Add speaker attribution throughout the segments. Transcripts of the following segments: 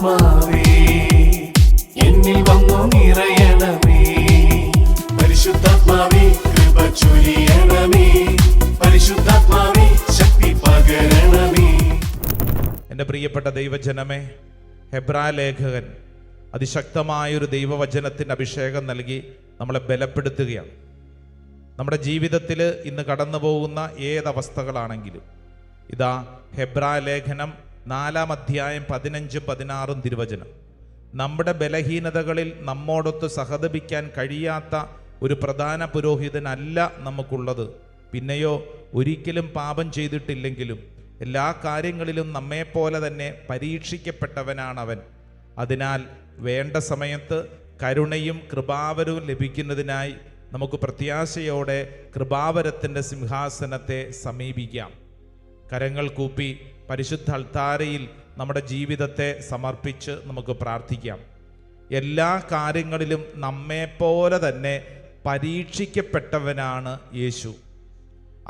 Speaker 1: ആത്മാവേ എന്നിൽ വന്നു നിറയണമേ. പരിശുദ്ധാത്മാവേ കൃപ ചൊരിയണമേ. പരിശുദ്ധാത്മാവേ ശക്തി പകരണമേ.
Speaker 2: എൻ്റെ പ്രിയപ്പെട്ട ദൈവജനമേ, ഹെബ്രായ ലേഖകൻ അതിശക്തമായൊരു ദൈവവചനത്തിൻ്റെ അഭിഷേകം നൽകി നമ്മളെ ബലപ്പെടുത്തുകയാണ്. നമ്മുടെ ജീവിതത്തിൽ ഇന്ന് കടന്നു പോകുന്ന ഏതവസ്ഥകളാണെങ്കിലും ഇതാ ഹെബ്രായ ലേഖനം 4-ാം അധ്യായം 15-16 തിരുവചനം. നമ്മുടെ ബലഹീനതകളിൽ നമ്മോടൊത്ത് സഹതപിക്കാൻ കഴിയാത്ത ഒരു പ്രധാന പുരോഹിതനല്ല നമുക്കുള്ളത്. പിന്നെയോ ഒരിക്കലും പാപം ചെയ്തിട്ടില്ലെങ്കിലും എല്ലാ കാര്യങ്ങളിലും നമ്മെപ്പോലെ തന്നെ പരീക്ഷിക്കപ്പെട്ടവനാണവൻ. അതിനാൽ വേണ്ട സമയത്ത് കരുണയും കൃപാവരവും ലഭിക്കുന്നതിനായി നമുക്ക് പ്രത്യാശയോടെ കൃപാവരത്തിൻ്റെ സിംഹാസനത്തെ സമീപിക്കാം. കരങ്ങൾ കൂപ്പി പരിശുദ്ധ അൾത്താരയിൽ നമ്മുടെ ജീവിതത്തെ സമർപ്പിച്ച് നമുക്ക് പ്രാർത്ഥിക്കാം. എല്ലാ കാര്യങ്ങളിലും നമ്മെപ്പോലെ തന്നെ പരീക്ഷിക്കപ്പെട്ടവനാണ് യേശു.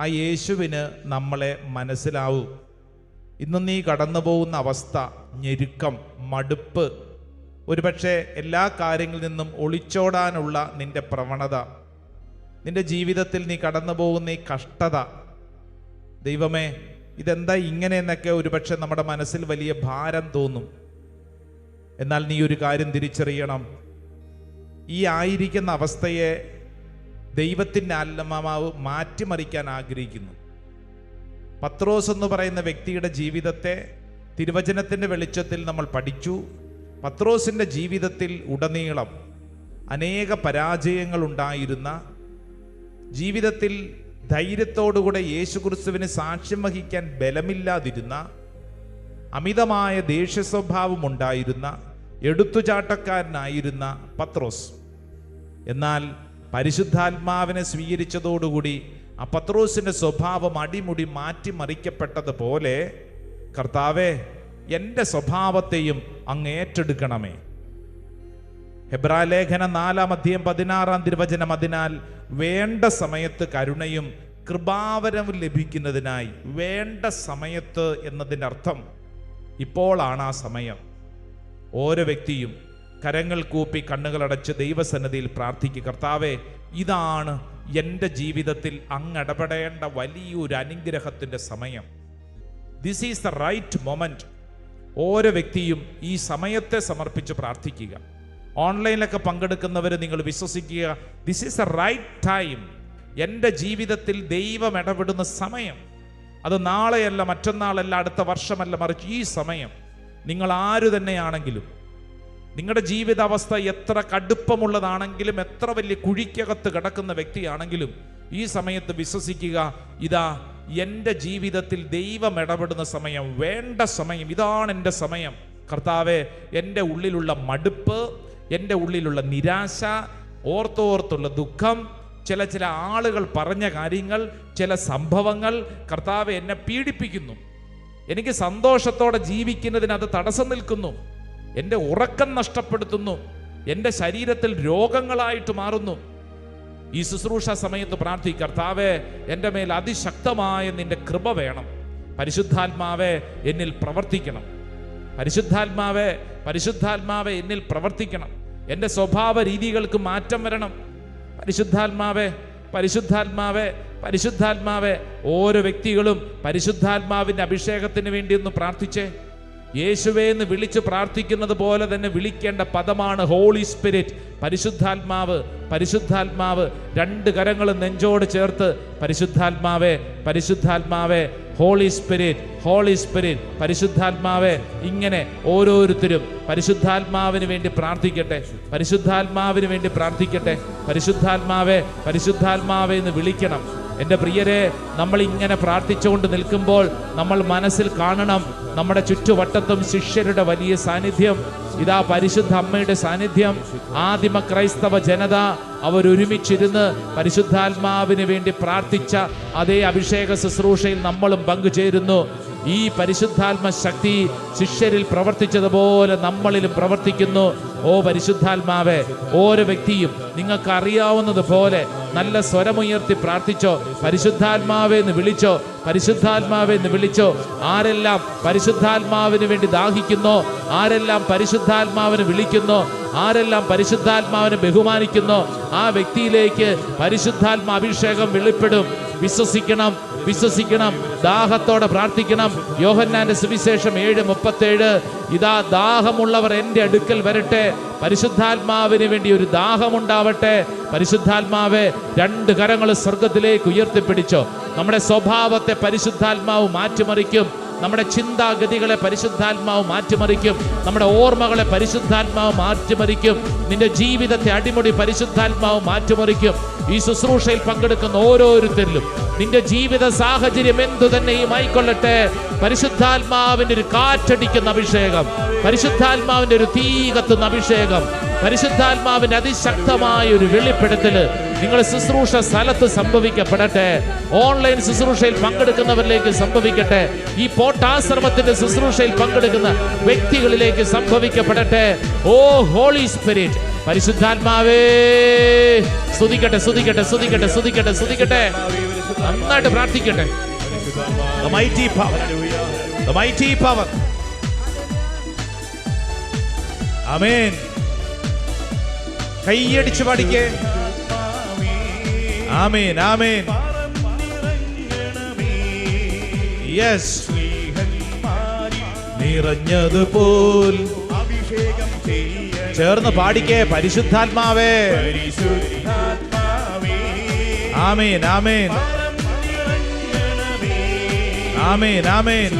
Speaker 2: ആ യേശുവിന് നമ്മളെ മനസ്സിലാവും. ഇന്ന് നീ കടന്നു പോകുന്ന അവസ്ഥ, ഞെരുക്കം, മടുപ്പ്, ഒരുപക്ഷെ എല്ലാ കാര്യങ്ങളിൽ നിന്നും ഒളിച്ചോടാനുള്ള നിന്റെ പ്രവണത, നിന്റെ ജീവിതത്തിൽ നീ കടന്നു പോകുന്ന ഈ കഷ്ടത, ദൈവമേ ഇതെന്താ ഇങ്ങനെയെന്നൊക്കെ ഒരുപക്ഷെ നമ്മുടെ മനസ്സിൽ വലിയ ഭാരം തോന്നും. എന്നാൽ നീ ഒരു കാര്യം തിരിച്ചറിയണം, ഈ ആയിരിക്കുന്ന അവസ്ഥയെ ദൈവത്തിൻ്റെ ആത്മാവ് മാറ്റിമറിക്കാൻ ആഗ്രഹിക്കുന്നു. പത്രോസ് എന്ന് പറയുന്ന വ്യക്തിയുടെ ജീവിതത്തെ തിരുവചനത്തിൻ്റെ വെളിച്ചത്തിൽ നമ്മൾ പഠിച്ചു. പത്രോസിൻ്റെ ജീവിതത്തിൽ ഉടനീളം അനേക പരാജയങ്ങൾ ഉണ്ടായിരുന്ന, ജീവിതത്തിൽ ധൈര്യത്തോടുകൂടെ യേശുക്രിസ്തുവിന് സാക്ഷ്യം വഹിക്കാൻ ബലമില്ലാതിരുന്ന, അമിതമായ ദേഷ്യസ്വഭാവം ഉണ്ടായിരുന്ന, എടുത്തുചാട്ടക്കാരനായിരുന്ന പത്രോസ്. എന്നാൽ പരിശുദ്ധാത്മാവിനെ സ്വീകരിച്ചതോടുകൂടി ആ പത്രോസിൻ്റെ സ്വഭാവം അടിമുടി മാറ്റിമറിക്കപ്പെട്ടതുപോലെ കർത്താവേ എൻ്റെ സ്വഭാവത്തെയും അങ്ങ് ഏറ്റെടുക്കണമേ. ഹെബ്രായ ലേഖനം 4-ാം അധ്യായം 16-ാം തിരുവചനം. അതിനാൽ വേണ്ട സമയത്ത് കരുണയും കൃപാവരവും ലഭിക്കുന്നതിനായി, വേണ്ട സമയത്ത് എന്നതിൻ്റെ അർത്ഥം ഇപ്പോഴാണ് ആ സമയം. ഓരോ വ്യക്തിയും കരങ്ങൾ കൂപ്പി കണ്ണുകളടച്ച് ദൈവസന്നിധിയിൽ പ്രാർത്ഥിക്കുക. കർത്താവേ, ഇതാണ് എൻ്റെ ജീവിതത്തിൽ അങ്ങ് ഇടപെടേണ്ട വലിയൊരു അനുഗ്രഹത്തിൻ്റെ സമയം. This is the right moment. ഓരോ വ്യക്തിയും ഈ സമയത്തെ സമർപ്പിച്ച് പ്രാർത്ഥിക്കുക. ഓൺലൈനിലൊക്കെ പങ്കെടുക്കുന്നവർ നിങ്ങൾ വിശ്വസിക്കുക, this is the right time. എൻ്റെ ജീവിതത്തിൽ ദൈവം ഇടപെടുന്ന സമയം. അത് നാളെയല്ല, മറ്റന്നാളല്ല, അടുത്ത വർഷമല്ല, മറിച്ച് ഈ സമയം. നിങ്ങൾ ആരു തന്നെയാണെങ്കിലും, നിങ്ങളുടെ ജീവിതാവസ്ഥ എത്ര കടുപ്പമുള്ളതാണെങ്കിലും, എത്ര വലിയ കുഴിക്കകത്ത് കിടക്കുന്ന വ്യക്തിയാണെങ്കിലും, ഈ സമയത്ത് വിശ്വസിക്കുക, ഇതാ എൻ്റെ ജീവിതത്തിൽ ദൈവം ഇടപെടുന്ന സമയം, വേണ്ട സമയം. ഇതാണ് എൻ്റെ സമയം. കർത്താവേ, എൻ്റെ ഉള്ളിലുള്ള മടുപ്പ്, എൻ്റെ ഉള്ളിലുള്ള നിരാശ, ഓർത്തോർത്തുള്ള ദുഃഖം, ചില ആളുകൾ പറഞ്ഞ കാര്യങ്ങൾ, ചില സംഭവങ്ങൾ കർത്താവേ എന്നെ പീഡിപ്പിക്കുന്നു. എനിക്ക് സന്തോഷത്തോടെ ജീവിക്കുന്നതിന് അത് തടസ്സം നിൽക്കുന്നു. എൻ്റെ ഉറക്കം നഷ്ടപ്പെടുത്തുന്നു. എൻ്റെ ശരീരത്തിൽ രോഗങ്ങളായിട്ട് മാറുന്നു. ഈ ശുശ്രൂഷ സമയത്ത് പ്രാർത്ഥിക്കുക, കർത്താവേ എൻ്റെ മേൽ അതിശക്തമായ നിന്റെ കൃപ വേണം. പരിശുദ്ധാത്മാവേ എന്നിൽ പ്രവർത്തിക്കണം. പരിശുദ്ധാത്മാവേ, പരിശുദ്ധാത്മാവേ എന്നിൽ പ്രവർത്തിക്കണം. എൻ്റെ സ്വഭാവ രീതികൾക്ക് മാറ്റം വരണം. പരിശുദ്ധാത്മാവേ, പരിശുദ്ധാത്മാവേ, പരിശുദ്ധാത്മാവേ. ഓരോ വ്യക്തികളും പരിശുദ്ധാത്മാവിൻ്റെ അഭിഷേകത്തിന് വേണ്ടി ഒന്ന് പ്രാർത്ഥിച്ചേ. യേശുവേ എന്ന് വിളിച്ച് പ്രാർത്ഥിക്കുന്നത് പോലെ തന്നെ വിളിക്കേണ്ട പദമാണ് ഹോളി സ്പിരിറ്റ്. പരിശുദ്ധാത്മാവ്, പരിശുദ്ധാത്മാവ്. രണ്ട് കരങ്ങളും നെഞ്ചോട് ചേർത്ത് പരിശുദ്ധാത്മാവേ, പരിശുദ്ധാത്മാവേ, ഹോളി സ്പിരിറ്റ്, ഹോളി സ്പിരിറ്റ്, പരിശുദ്ധാത്മാവേ. ഇങ്ങനെ ഓരോരുത്തരും പരിശുദ്ധാത്മാവിന് വേണ്ടി പ്രാർത്ഥിക്കട്ടെ. പരിശുദ്ധാത്മാവിന് വേണ്ടി പ്രാർത്ഥിക്കട്ടെ. പരിശുദ്ധാത്മാവേ, പരിശുദ്ധാത്മാവേ എന്ന് വിളിക്കണം. എൻ്റെ പ്രിയരെ, നമ്മൾ ഇങ്ങനെ പ്രാർത്ഥിച്ചുകൊണ്ട് നിൽക്കുമ്പോൾ നമ്മൾ മനസ്സിൽ കാണണം, നമ്മുടെ ചുറ്റുവട്ടത്തും ശിഷ്യരുടെ വലിയ സാന്നിധ്യം. ഇതാ പരിശുദ്ധ അമ്മയുടെ സാന്നിധ്യം. ആദിമ ക്രൈസ്തവ ജനത അവരൊരുമിച്ചിരുന്ന് പരിശുദ്ധാത്മാവിന് വേണ്ടി പ്രാർത്ഥിച്ച അതേ അഭിഷേക ശുശ്രൂഷയിൽ നമ്മളും പങ്കുചേരുന്നു. ഈ പരിശുദ്ധാത്മ ശക്തി ശിഷ്യരിൽ പ്രവർത്തിച്ചതുപോലെ നമ്മളിലും പ്രവർത്തിക്കുന്നു. ഓ പരിശുദ്ധാത്മാവേ, ഓരോ വ്യക്തിയും നിങ്ങൾക്ക് അറിയാവുന്നതുപോലെ നല്ല സ്വരമുയർത്തി പ്രാർത്ഥിച്ചോ. പരിശുദ്ധാത്മാവേ എന്ന് വിളിച്ചോ, പരിശുദ്ധാത്മാവേ എന്ന് വിളിച്ചോ. ആരെല്ലാം പരിശുദ്ധാത്മാവിന് വേണ്ടി ദാഹിക്കുന്നോ, ആരെല്ലാം പരിശുദ്ധാത്മാവിനെ വിളിക്കുന്നോ, ആരെല്ലാം പരിശുദ്ധാത്മാവിനെ ബഹുമാനിക്കുന്നോ, ആ വ്യക്തിയിലേക്ക് പരിശുദ്ധാത്മാ അഭിഷേകം വെളിപ്പെടും. വിശ്വസിക്കണം, വിശ്വസിക്കണം, ദാഹത്തോടെ പ്രാർത്ഥിക്കണം. യോഹന്നാന്റെ സുവിശേഷം 7:37, ഇതാ ദാഹമുള്ളവർ എൻ്റെ അടുക്കൽ വരട്ടെ. പരിശുദ്ധാത്മാവിന് വേണ്ടി ഒരു ദാഹമുണ്ടാവട്ടെ. പരിശുദ്ധാത്മാവെ, 2 കരങ്ങൾ സ്വർഗത്തിലേക്ക് ഉയർത്തിപ്പിടിച്ചോ. നമ്മുടെ സ്വഭാവത്തെ പരിശുദ്ധാത്മാവ് മാറ്റിമറിക്കും. നമ്മുടെ ചിന്താഗതികളെ പരിശുദ്ധാത്മാവ് മാറ്റിമറിക്കും. നമ്മുടെ ഓർമ്മകളെ പരിശുദ്ധാത്മാവ് മാറ്റിമറിക്കും. നിന്റെ ജീവിതത്തെ അടിമുടി പരിശുദ്ധാത്മാവ് മാറ്റിമറിക്കും. ഈ ശുശ്രൂഷയിൽ പങ്കെടുക്കുന്ന ഓരോരുത്തരിലും നിന്റെ ജീവിത സാഹചര്യം എന്തു തന്നെയും ആയിക്കൊള്ളട്ടെ, പരിശുദ്ധാത്മാവിന്റെ ഒരു കാറ്റടിക്കുന്ന അഭിഷേകം, പരിശുദ്ധാത്മാവിന്റെ ഒരു തീ കത്തുന്ന അഭിഷേകം, പരിശുദ്ധാത്മാവിന്റെ അതിശക്തമായ ഒരു വെളിപ്പെടുത്തല് നിങ്ങളുടെ ശുശ്രൂഷ സ്ഥലത്ത് സംഭവിക്കപ്പെടട്ടെ. ഓൺലൈൻ ശുശ്രൂഷയിൽ പങ്കെടുക്കുന്നവരിലേക്ക് സംഭവിക്കട്ടെ. ഈ പോട്ടാശ്രമത്തിന്റെ ശുശ്രൂഷയിൽ പങ്കെടുക്കുന്ന വ്യക്തികളിലേക്ക് സംഭവിക്കപ്പെടട്ടെ. ഓ ഹോളി സ്പിരിറ്റ്, പരിശുദ്ധാത്മാവേ, സ്തുതിക്കട്ടെ, സ്തുതിക്കട്ടെ, സ്തുതിക്കട്ടെ, സ്തുതിക്കട്ടെ, സ്തുതിക്കട്ടെ. നന്നായിട്ട് പ്രാർത്ഥിക്കട്ടെ.
Speaker 3: The mighty power. The mighty power.
Speaker 2: ആമേൻ. കൈയടിച്ച് പാടിക്കേ. ആമേൻ, ആമേൻ. യെസ്. നിറഞ്ഞതുപോൽ ചേർന്ന് പാടിക്കേ. പരിശുദ്ധാത്മാവേ, ആമേൻ, ആമേൻ, ആമേൻ, ആമേൻ.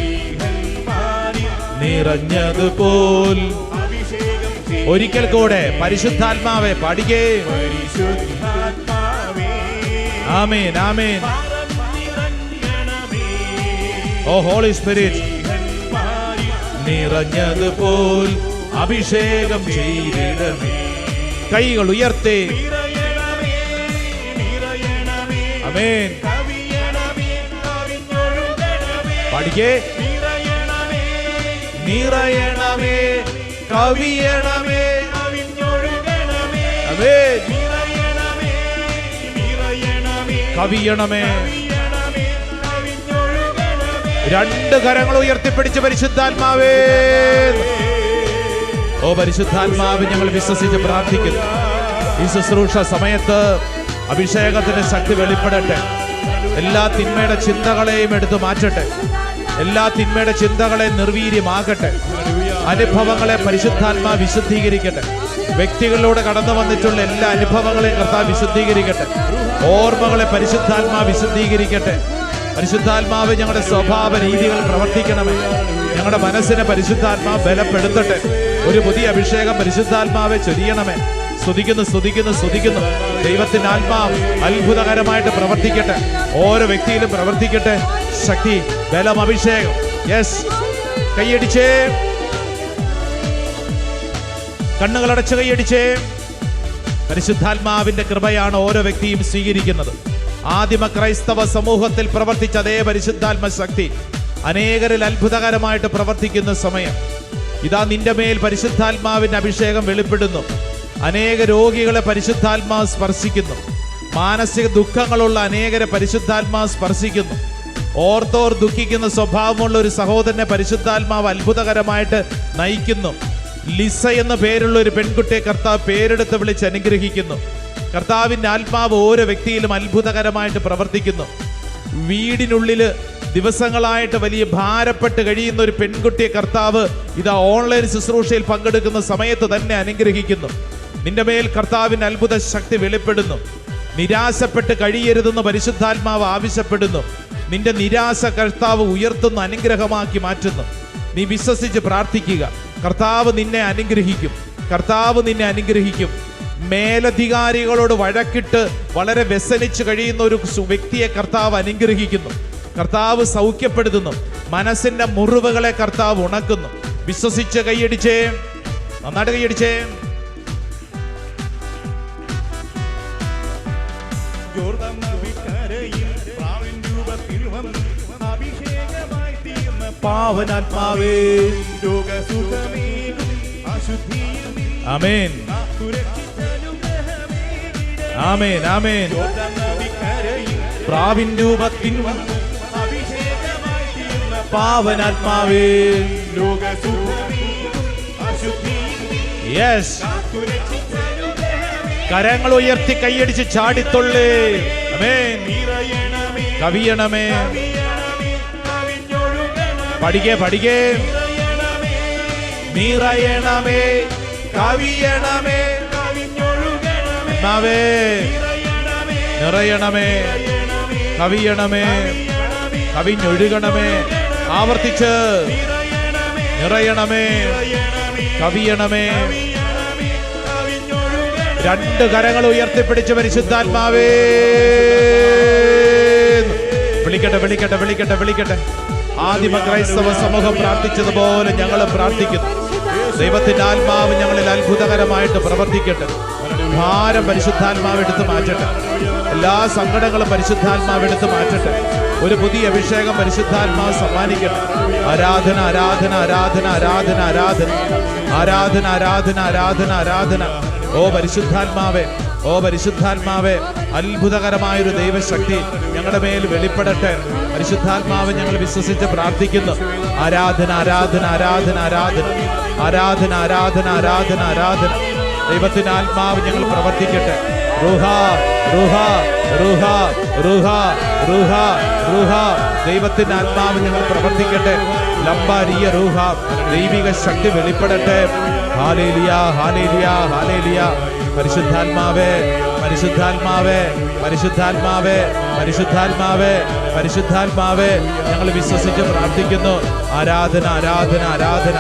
Speaker 2: നിറഞ്ഞതുപോൽ ഒരിക്കൽ കൂടെ പരിശുദ്ധാത്മാവേ പാടിക്കേ. ആമേൻ, ആമേൻ. ഓ ഹോളി സ്പിരിറ്റ്, നിറഞ്ഞതുപോൽ അഭിഷേകം ചെയ്തിടമേ. കൈകൾ ഉയർത്തി. ആമേൻ. പാടിക്കേ. നിറയണമേ, കവിയണമേ, ആമേൻ. കവിയണമേ. 2 കരങ്ങൾ ഉയർത്തിപ്പിടിച്ച് പരിശുദ്ധാത്മാവേ. ഓ പരിശുദ്ധാത്മാവ്, ഞങ്ങൾ വിശ്വസിച്ച് പ്രാർത്ഥിക്കുന്നു. ഈ ശുശ്രൂഷ സമയത്ത് അഭിഷേകത്തിന്റെ ശക്തി വെളിപ്പെടട്ടെ. എല്ലാ തിന്മയുടെ ചിന്തകളെയും എടുത്തു മാറ്റട്ടെ. എല്ലാ തിന്മയുടെ ചിന്തകളെ നിർവീര്യമാകട്ടെ. അനുഭവങ്ങളെ പരിശുദ്ധാത്മാ വിശുദ്ധീകരിക്കട്ടെ. വ്യക്തികളിലൂടെ കടന്നു വന്നിട്ടുള്ള എല്ലാ അനുഭവങ്ങളെയും കർത്താവ് വിശുദ്ധീകരിക്കട്ടെ. ഓർമ്മകളെ പരിശുദ്ധാത്മാ വിശുദ്ധീകരിക്കട്ടെ. പരിശുദ്ധാത്മാവ് ഞങ്ങളുടെ സ്വഭാവ രീതികൾ പ്രവർത്തിക്കണമേ. ഞങ്ങളുടെ മനസ്സിനെ പരിശുദ്ധാത്മാവ് ബലപ്പെടുത്തട്ടെ. ഒരു പുതിയ അഭിഷേകം പരിശുദ്ധാത്മാവെ ചൊരിയണമേ. സ്തുതിക്കുന്നു, സ്തുതിക്കുന്നു, സ്തുതിക്കുന്നു. ദൈവത്തിന്റെ ആത്മാവ് അത്ഭുതകരമായിട്ട് പ്രവർത്തിക്കട്ടെ. ഓരോ വ്യക്തിയിലും പ്രവർത്തിക്കട്ടെ. ശക്തി, ബലം, അഭിഷേകം. യെസ്. കൈയടിച്ചേ. കണ്ണുകളടച്ച് കൈയടിച്ചേ. പരിശുദ്ധാത്മാവിന്റെ കൃപയാണ് ഓരോ വ്യക്തിയും സ്വീകരിക്കുന്നത്. ആദിമ ക്രൈസ്തവ സമൂഹത്തിൽ പ്രവർത്തിച്ച അതേ പരിശുദ്ധാത്മ ശക്തി അനേകരിൽ അത്ഭുതകരമായിട്ട് പ്രവർത്തിക്കുന്ന സമയം ഇതാ നിന്റെ മേൽ പരിശുദ്ധാത്മാവിന്റെ അഭിഷേകം വെളിപ്പെടുന്നു. അനേക രോഗികളെ പരിശുദ്ധാത്മാവ് സ്പർശിക്കുന്നു. മാനസിക ദുഃഖങ്ങളുള്ള അനേകരെ പരിശുദ്ധാത്മാവ് സ്പർശിക്കുന്നു. ഓർത്തോർ ദുഃഖിക്കുന്ന സ്വഭാവമുള്ള ഒരു സഹോദരനെ പരിശുദ്ധാത്മാവ് അത്ഭുതകരമായിട്ട് നയിക്കുന്നു. ലിസ എന്ന പേരുള്ള ഒരു പെൺകുട്ടിയെ കർത്താവ് പേരെടുത്ത് വിളിച്ച് അനുഗ്രഹിക്കുന്നു. കർത്താവിൻ്റെ ആത്മാവ് ഓരോ വ്യക്തിയിലും അത്ഭുതകരമായിട്ട് പ്രവർത്തിക്കുന്നു. വീടിനുള്ളിൽ ദിവസങ്ങളായിട്ട് വലിയ ഭാരപ്പെട്ട് കഴിയുന്ന ഒരു പെൺകുട്ടിയെ കർത്താവ് ഇതാ ഓൺലൈൻ ശുശ്രൂഷയിൽ പങ്കെടുക്കുന്ന സമയത്ത് തന്നെ അനുഗ്രഹിക്കുന്നു. നിന്റെ മേൽ കർത്താവിൻ്റെ അത്ഭുത ശക്തി വെളിപ്പെടുന്നു. നിരാശപ്പെട്ട് കഴിയരുതെന്ന് പരിശുദ്ധാത്മാവ് ആവശ്യപ്പെടുന്നു. നിന്റെ നിരാശ കർത്താവ് ഉയർത്തുന്ന അനുഗ്രഹമാക്കി മാറ്റുന്നു. നീ വിശ്വസിച്ച് പ്രാർത്ഥിക്കുക. കർത്താവ് നിന്നെ അനുഗ്രഹിക്കും. കർത്താവ് നിന്നെ അനുഗ്രഹിക്കും. മേലധികാരികളോട് വഴക്കിട്ട് വളരെ വ്യസനിച്ച് കഴിയുന്ന ഒരു വ്യക്തിയെ കർത്താവ് അനുഗ്രഹിക്കുന്നു. കർത്താവ് സൗഖ്യപ്പെടുത്തുന്നു. മനസ്സിന്റെ മുറിവുകളെ കർത്താവ് ഉണക്കുന്നു. വിശ്വസിച്ച് കൈയടിച്ചേ. നന്നായിട്ട് കൈയടിച്ചേ. പാവനാത്മാവേ, ആമേൻ, ആമേൻ ആമേൻ. പ്രാവിൻ രൂപത്തിൻ പാവനാത്മാവേ, യെസ്, കരങ്ങൾ ഉയർത്തി കൈയടിച്ച് ചാടിത്തുള്ളേ. ആമേൻ. കവിയണമേ, പഠിക്കേ പഠിക്കേ. നിറയണമേ, കവിയണമേ, ആത്മാവേ, നിറയണമേ, കവിയണമേ, കവിഞ്ഞൊഴുകണമേ. ആവർത്തിച്ച് നിറയണമേ, കവിയണമേ. രണ്ട് കരങ്ങൾ ഉയർത്തിപ്പിടിച്ച് പരിശുദ്ധാത്മാവേ. വിളിക്കട്ടെ വിളിക്കട്ടെ വിളിക്കട്ടെ വിളിക്കട്ടെ. ആദിമ ക്രൈസ്തവ സമൂഹം പ്രാർത്ഥിച്ചതുപോലെ ഞങ്ങൾ പ്രാർത്ഥിക്കുന്നു. ദൈവത്തിന്റെ ആത്മാവ് ഞങ്ങളിൽ അത്ഭുതകരമായിട്ട് പ്രവർത്തിക്കട്ടെ. ഭാരം പരിശുദ്ധാത്മാവ് എടുത്ത് മാറ്റട്ടെ. എല്ലാ സങ്കടങ്ങളും പരിശുദ്ധാത്മാവ് എടുത്ത് മാറ്റട്ടെ. ഒരു പുതിയ അഭിഷേകം പരിശുദ്ധാത്മാവ് സമ്മാനിക്കട്ടെ. ആരാധന ആരാധന ആരാധന ആരാധന ആരാധന ആരാധന ആരാധന ആരാധന ആരാധന. ഓ പരിശുദ്ധാത്മാവേ, ഓ പരിശുദ്ധാത്മാവേ, അത്ഭുതകരമായൊരു ദൈവശക്തി ഞങ്ങളുടെ മേൽ വെളിപ്പെടട്ടെ. പരിശുദ്ധാത്മാവ് ഞങ്ങൾ വിശ്വസിച്ച് പ്രാർത്ഥിക്കുന്നു. ആരാധന ആരാധന ആരാധന ആരാധന ആരാധന ആരാധന ആരാധന ആരാധന. ദൈവത്തിന്റെ ആത്മാവ് ഞങ്ങൾ പ്രവർത്തിക്കട്ടെ. റുഹ റുഹ റുഹ റുഹ റുഹ റുഹ. ദൈവത്തിന്റെ ആത്മാവ് ഞങ്ങൾ പ്രവർത്തിക്കട്ടെ. ലംബാരിയ റുഹ. ദൈവിക ശക്തി വെളിപ്പെടട്ടെ. ഹാലേലിയ ഹാലേലിയ ഹാലേലിയ. പരിശുദ്ധാത്മാവേ പരിശുദ്ധാത്മാവേ പരിശുദ്ധാത്മാവേ പരിശുദ്ധാത്മാവേ പരിശുദ്ധാത്മാവേ, ഞങ്ങൾ വിശ്വസിച്ച് പ്രാർത്ഥിക്കുന്നു. ആരാധന ആരാധന ആരാധന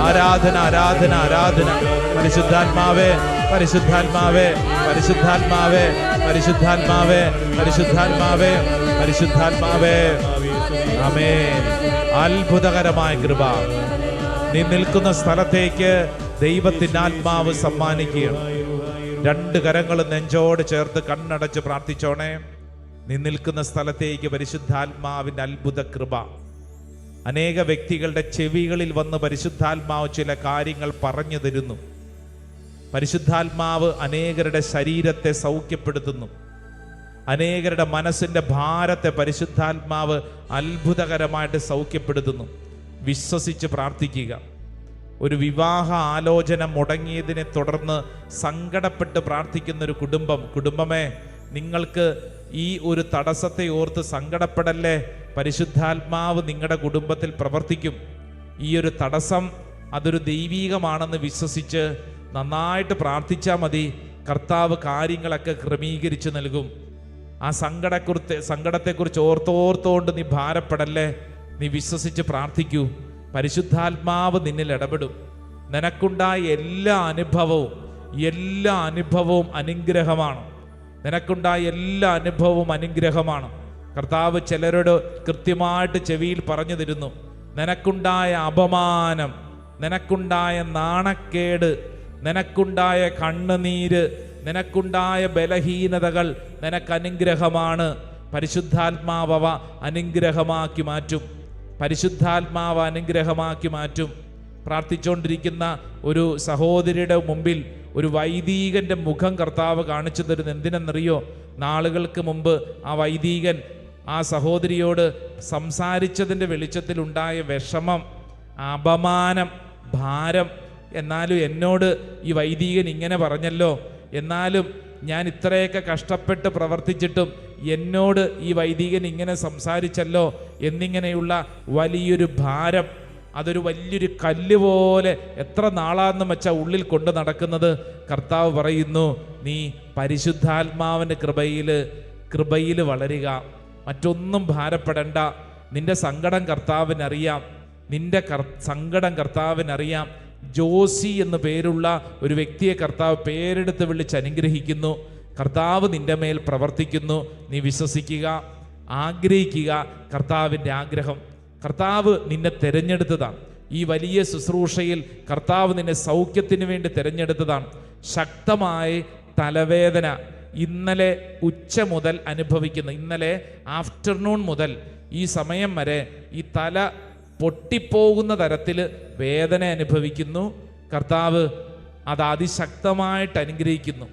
Speaker 2: ആരാധന ആരാധന ആരാധന. പരിശുദ്ധാത്മാവേ പരിശുദ്ധാത്മാവേ പരിശുദ്ധാത്മാവേ പരിശുദ്ധാത്മാവേ പരിശുദ്ധാത്മാവേ പരിശുദ്ധാത്മാവേ. ആമേൻ. അത്ഭുതകരമായ കൃപ നീ നിൽക്കുന്ന സ്ഥലത്തേക്ക് ദൈവത്തിന്റെ ആത്മാവ് സമ്മാനിക്കുകയാണ്. രണ്ട് കരങ്ങളും നെഞ്ചോട് ചേർത്ത് കണ്ണടച്ച് പ്രാർത്ഥിച്ചോണേ. നീ നിൽക്കുന്ന സ്ഥലത്തേക്ക് പരിശുദ്ധാത്മാവിന്റെ അത്ഭുത കൃപ. അനേക വ്യക്തികളുടെ ചെവികളിൽ വന്ന് പരിശുദ്ധാത്മാവ് ചില കാര്യങ്ങൾ പറഞ്ഞു തരുന്നു. പരിശുദ്ധാത്മാവ് അനേകരുടെ ശരീരത്തെ സൗഖ്യപ്പെടുത്തുന്നു. അനേകരുടെ മനസ്സിന്റെ ഭാരത്തെ പരിശുദ്ധാത്മാവ് അത്ഭുതകരമായിട്ട് സൗഖ്യപ്പെടുത്തുന്നു. വിശ്വസിച്ച് പ്രാർത്ഥിക്കുക. ഒരു വിവാഹ ആലോചന മുടങ്ങിയതിനെ തുടർന്ന് സങ്കടപ്പെട്ട് പ്രാർത്ഥിക്കുന്ന ഒരു കുടുംബമേ, നിങ്ങൾക്ക് ഈ ഒരു തടസ്സത്തെ ഓർത്ത് സങ്കടപ്പെടല്ലേ. പരിശുദ്ധാത്മാവ് നിങ്ങളുടെ കുടുംബത്തിൽ പ്രവർത്തിക്കും. ഈ ഒരു തടസ്സം അതൊരു ദൈവീകമാണെന്ന് വിശ്വസിച്ച് നന്നായിട്ട് പ്രാർത്ഥിച്ചാൽ മതി. കർത്താവ് കാര്യങ്ങളൊക്കെ ക്രമീകരിച്ച് നൽകും. ആ സങ്കടത്തെക്കുറിച്ച് ഓർത്തോണ്ട് നീ ഭാരപ്പെടല്ലേ. നീ വിശ്വസിച്ച് പ്രാർത്ഥിക്കൂ. പരിശുദ്ധാത്മാവ് നിന്നിൽ ഇടപെടും. നിനക്കുണ്ടായ എല്ലാ അനുഭവവും അനുഗ്രഹമാണ്. നിനക്കുണ്ടായ എല്ലാ അനുഭവവും അനുഗ്രഹമാണ്. കർത്താവ് ചിലരോട് കൃത്യമായിട്ട് ചെവിയിൽ പറഞ്ഞു തരുന്നു. നിനക്കുണ്ടായ അപമാനം, നിനക്കുണ്ടായ നാണക്കേട്, നിനക്കുണ്ടായ കണ്ണുനീര്, നിനക്കുണ്ടായ ബലഹീനതകൾ നിനക്ക് അനുഗ്രഹമാണ്. പരിശുദ്ധാത്മാവ് അവ അനുഗ്രഹമാക്കി മാറ്റും. പരിശുദ്ധാത്മാവ് അനുഗ്രഹമാക്കി മാറ്റും. പ്രാർത്ഥിച്ചുകൊണ്ടിരിക്കുന്ന ഒരു സഹോദരിയുടെ മുമ്പിൽ ഒരു വൈദികന്റെ മുഖം കർത്താവ് കാണിച്ചു തരുന്നത് എന്തിനെന്നറിയോ? നാളുകൾക്ക് മുമ്പ് ആ വൈദികൻ ആ സഹോദരിയോട് സംസാരിച്ചതിൻ്റെ വെളിച്ചത്തിലുണ്ടായ വിഷമം, അപമാനം, ഭാരം. എന്നാലും എന്നോട് ഈ വൈദികൻ ഇങ്ങനെ പറഞ്ഞല്ലോ, എന്നാലും ഞാൻ ഇത്രയൊക്കെ കഷ്ടപ്പെട്ട് പ്രവർത്തിച്ചിട്ടും എന്നോട് ഈ വൈദികൻ ഇങ്ങനെ സംസാരിച്ചല്ലോ എന്നിങ്ങനെയുള്ള വലിയൊരു ഭാരം, അതൊരു വലിയൊരു കല്ല് പോലെ എത്ര നാളാന്ന് വെച്ചാൽ ഉള്ളിൽ കൊണ്ട് നടക്കുന്നത്. കർത്താവ് പറയുന്നു, നീ പരിശുദ്ധാത്മാവിൻ്റെ കൃപയിൽ വളരുക. മറ്റൊന്നും ഭാരപ്പെടണ്ട. നിന്റെ സങ്കടം കർത്താവിനറിയാം. നിന്റെ സങ്കടം കർത്താവിനറിയാം. ജോസി എന്ന് പേരുള്ള ഒരു വ്യക്തിയെ കർത്താവ് പേരെടുത്ത് വിളിച്ച് അനുഗ്രഹിക്കുന്നു. കർത്താവ് നിന്റെ മേൽ പ്രവർത്തിക്കുന്നു. നീ വിശ്വസിക്കുക, ആഗ്രഹിക്കുക. കർത്താവിൻ്റെ ആഗ്രഹം, കർത്താവ് നിന്നെ തിരഞ്ഞെടുത്തതാണ്. ഈ വലിയ ശുശ്രൂഷയിൽ കർത്താവ് നിന്നെ സൗഖ്യത്തിന് വേണ്ടി തിരഞ്ഞെടുത്തതാണ്. ശക്തമായ തലവേദന ഇന്നലെ ഉച്ച മുതൽ അനുഭവിക്കുന്നു. ഇന്നലെ ആഫ്റ്റർനൂൺ മുതൽ ഈ സമയം വരെ ഈ തല പൊട്ടിപ്പോകുന്ന തരത്തിൽ വേദന അനുഭവിക്കുന്നു. കർത്താവ് അത് അതിശക്തമായിട്ട് അനുഗ്രഹിക്കുന്നു.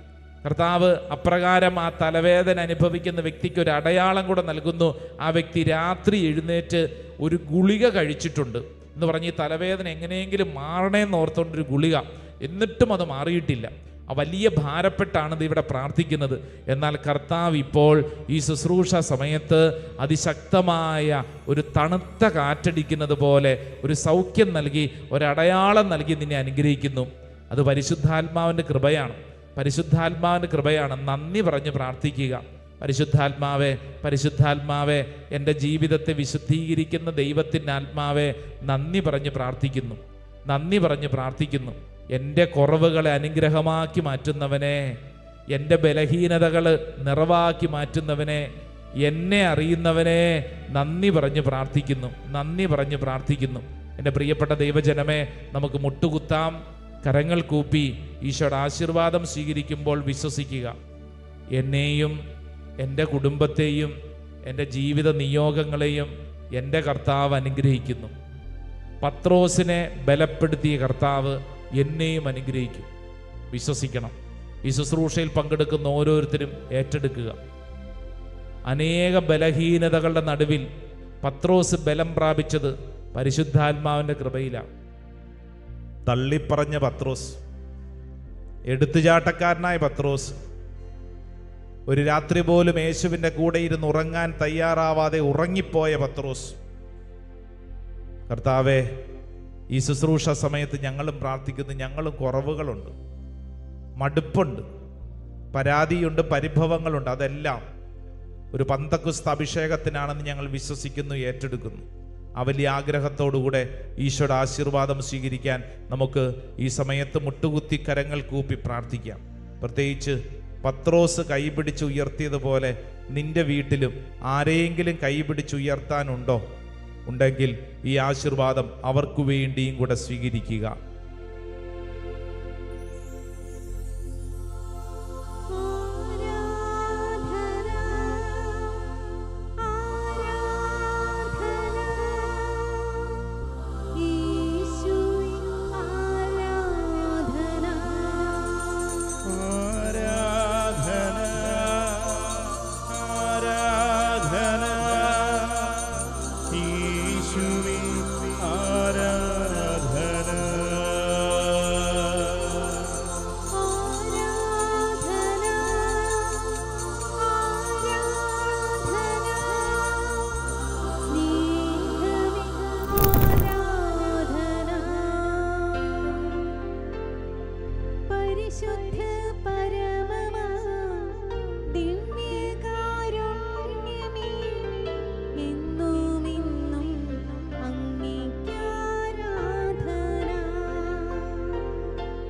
Speaker 2: കർത്താവ് അപ്രകാരം ആ തലവേദന അനുഭവിക്കുന്ന വ്യക്തിക്ക് ഒരു അടയാളം കൂടെ നൽകുന്നു. ആ വ്യക്തി രാത്രി എഴുന്നേറ്റ് ഒരു ഗുളിക കഴിച്ചിട്ടുണ്ട് എന്ന് പറഞ്ഞ് ഈ തലവേദന എങ്ങനെയെങ്കിലും മാറണേന്ന് ഓർത്തുകൊണ്ടൊരു ഗുളിക, എന്നിട്ടും അത് മാറിയിട്ടില്ല. ആ വലിയ ഭാരപ്പെട്ടാണ് ഇത് ഇവിടെ പ്രാർത്ഥിക്കുന്നത്. എന്നാൽ കർത്താവ് ഇപ്പോൾ ഈ ശുശ്രൂഷ സമയത്ത് അതിശക്തമായ ഒരു തണുത്ത കാറ്റടിക്കുന്നത് പോലെ ഒരു സൗഖ്യം നൽകി, ഒരടയാളം നൽകി നിന്നെ അനുഗ്രഹിക്കുന്നു. അത് പരിശുദ്ധാത്മാവിൻ്റെ കൃപയാണ്. പരിശുദ്ധാത്മാവിൻ്റെ കൃപയാണ്. നന്ദി പറഞ്ഞ് പ്രാർത്ഥിക്കുക. പരിശുദ്ധാത്മാവേ, പരിശുദ്ധാത്മാവേ, എൻ്റെ ജീവിതത്തെ വിശുദ്ധീകരിക്കുന്ന ദൈവത്തിൻ്റെ ആത്മാവേ, നന്ദി പറഞ്ഞ് പ്രാർത്ഥിക്കുന്നു, നന്ദി പറഞ്ഞ് പ്രാർത്ഥിക്കുന്നു. എൻ്റെ കുറവുകളെ അനുഗ്രഹമാക്കി മാറ്റുന്നവനെ, എൻ്റെ ബലഹീനതകൾ നിറവാക്കി മാറ്റുന്നവനെ, എന്നെ അറിയുന്നവനെ, നന്ദി പറഞ്ഞ് പ്രാർത്ഥിക്കുന്നു, നന്ദി പറഞ്ഞ് പ്രാർത്ഥിക്കുന്നു. എൻ്റെ പ്രിയപ്പെട്ട ദൈവജനമേ, നമുക്ക് മുട്ടുകുത്താം, കരങ്ങൾ കൂപ്പി ഈശോയുടെ ആശീർവാദം സ്വീകരിക്കുമ്പോൾ വിശ്വസിക്കുക. എന്നെയും എൻ്റെ കുടുംബത്തെയും എൻ്റെ ജീവിത നിയോഗങ്ങളെയും എൻ്റെ കർത്താവ് അനുഗ്രഹിക്കുന്നു. പത്രോസിനെ ബലപ്പെടുത്തിയ കർത്താവ് എന്നെയും അനുഗ്രഹിക്കും. വിശ്വസിക്കണം. ഈ ശുശ്രൂഷയിൽ പങ്കെടുക്കുന്ന ഓരോരുത്തരും ഏറ്റെടുക്കുക. അനേക ബലഹീനതകളുടെ നടുവിൽ പത്രോസ് ബലം പ്രാപിച്ചത് പരിശുദ്ധാത്മാവിൻ്റെ കൃപയിലാണ്. തള്ളിപ്പറഞ്ഞ പത്രോസ്, എടുത്തുചാട്ടക്കാരനായ പത്രോസ്, ഒരു രാത്രി പോലും യേശുവിൻ്റെ കൂടെ ഇരുന്ന് ഉറങ്ങാൻ തയ്യാറാവാതെ ഉറങ്ങിപ്പോയ പത്രോസ്, കർത്താവേ, ഈ ശുശ്രൂഷ സമയത്ത് ഞങ്ങളും പ്രാർത്ഥിക്കുന്നു. ഞങ്ങളും കുറവുകളുണ്ട്, മടുപ്പുണ്ട്, പരാതിയുണ്ട്, പരിഭവങ്ങളുണ്ട്. അതെല്ലാം ഒരു പന്തക്കുസ്ത അഭിഷേകത്തിനാണെന്ന് ഞങ്ങൾ വിശ്വസിക്കുന്നു, ഏറ്റെടുക്കുന്നു. ആ വലിയ ആഗ്രഹത്തോടുകൂടെ ഈശോയുടെ ആശീർവാദം സ്വീകരിക്കാൻ നമുക്ക് ഈ സമയത്ത് മുട്ടുകുത്തി കരങ്ങൾ കൂപ്പി പ്രാർത്ഥിക്കാം. പ്രത്യേകിച്ച് പത്രോസ് കൈപിടിച്ച് ഉയർത്തിയതുപോലെ നിന്റെ വീട്ടിലും ആരെയെങ്കിലും കൈപിടിച്ചുയർത്താനുണ്ടോ? ഉണ്ടെങ്കിൽ ഈ ആശീർവാദം അവർക്കു വേണ്ടിയും കൂടെ സ്വീകരിക്കുക.